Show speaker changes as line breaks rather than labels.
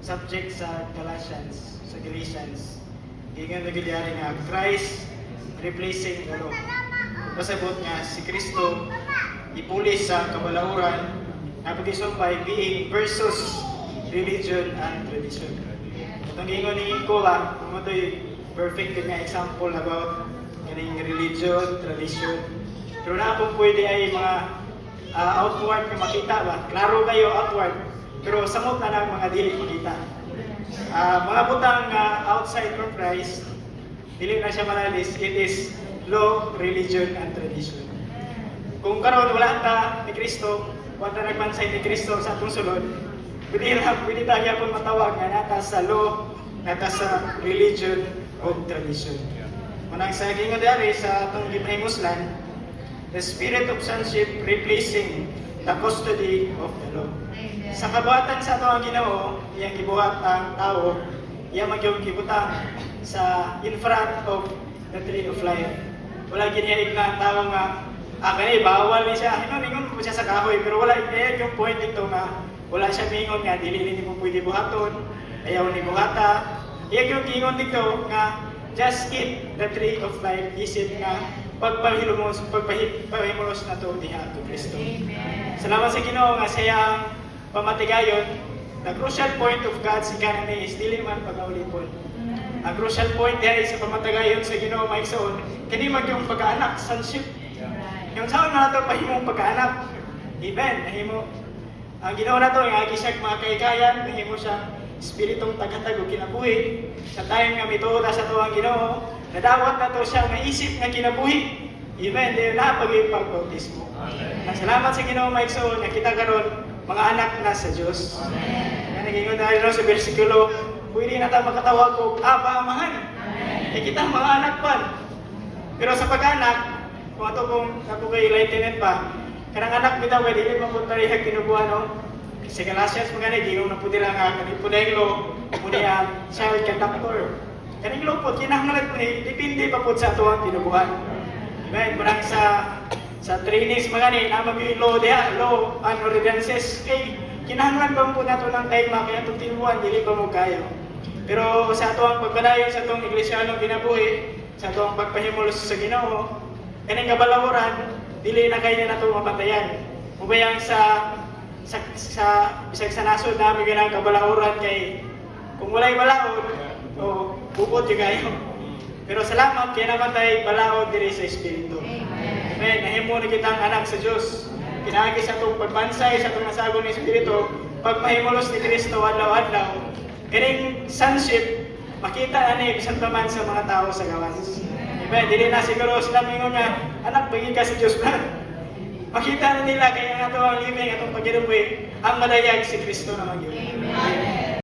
subject sa Galatians, sa Galatians. Gingan nagyari nga Christ replacing the law. Pasabot nga si Kristo ipulis sa kabalauran na pag-isumpay being versus religion and tradition. Itong gingon ni Kola, ito'y perfect nga example about ganing religion, tradition. Pero na po pwede ay mga outward na makita ba? Klaro kayo outward. Pero samot na lang mga dili makita. Mga butang outside from Christ, dili na siya manalis, it is law, religion, and tradition. Kung karon wala ta ni Kristo, wala nagmansay ni Kristo sa atong sulod, pwede tayo pong matawag nga nata sa law, nata sa religion, o tradition. Manang sa gingon dari sa atong gipahinguslan, the spirit of sonship replacing the custody of the law. Sa kabuhatan sa ato ang Ginoo, iyang gibuhat ang tao, iya magyong gibutang sa in front of the tree of life. Wala ginihaig na ang tao nga, kani bawal ni siya, ningon po siya sa kahoy, pero wala yung point dito nga, wala siya mingon nga, dili mo pwede buhaton, ayaw ni buhata. Iya yung gingon dito nga, just eat the tree of life, isip nga, pagpahimulos na to diha to Kristo. Salamat sa Ginoo nga sayang pamatigayon, the crucial point of God's economy is dili man pag-aulipon. Ang crucial point diha sa pamatigayon sa Ginoo maigsoon, kini magyong pag-anak, sonship. Yung saan na nato pahimong pag-anak. Amen. Nahimo ang Ginoo nato nga agi siya mga kaikayan, nahimo siya espiritong tagatag ug kinabuhi. Sa time nga mituod sa tuwang Ginoo, nadawat nato siya nga isip nga kinabuhi. Amen. Dili na pag-bautismo. Salamat sa Ginoo maigsoon nga kita karon mga anak na sa Diyos. Amen. Nagingon tayo sa bersikulo, pwede na tayo makatawag ko, Aba, Amahan. Kita mga anak pa. Pero sa pag-anak, kung ito kung ako kay lieutenant pa, kanang anak bitaw kay dili mapuntarihag tinubuan, no? Sa Galatians mga ginong na puti lang kaning pudaylo, muni ang child conductor. Kaning lupot, kinahanglan po depende pa po sa ito ang tinubuan. Amen. Marang sa trainings mga ni, na mag-law diha, law and ordinances, kinahanglan ba po nato ng time kaya itong tinubuan, dili pa mo kaya. Pero sa ito ang pagpadayon, sa itong iglesyano ginabuhi, sa ito ang pagpahimulos sa Ginoo, kaning kabalawuran, dili na kayo na ito mapatayan. Ubayang bisag sa nasod namin ganang kabalawuran kay kung walay balaod, bukod yung kayo. Pero salamat, kaya naman tayo balaod diri sa Espiritu. Amen. Nahimo na kitang anak sa Diyos. Kinaagi sa itong pagbansay, sa itong nasagon ng Espiritu, pagpahimulos ni Kristo adlaw-adlaw. Kaning sonship, makita na ni bisan pa man sa mga tao sa gawas. Amen. Dili na siguro sila mingon nga, anak, pagin ka sa Diyos ba? Makita na nila kaya nga ito ang living, itong pagkinuwi, ang madayag si Kristo naman yun. Amen.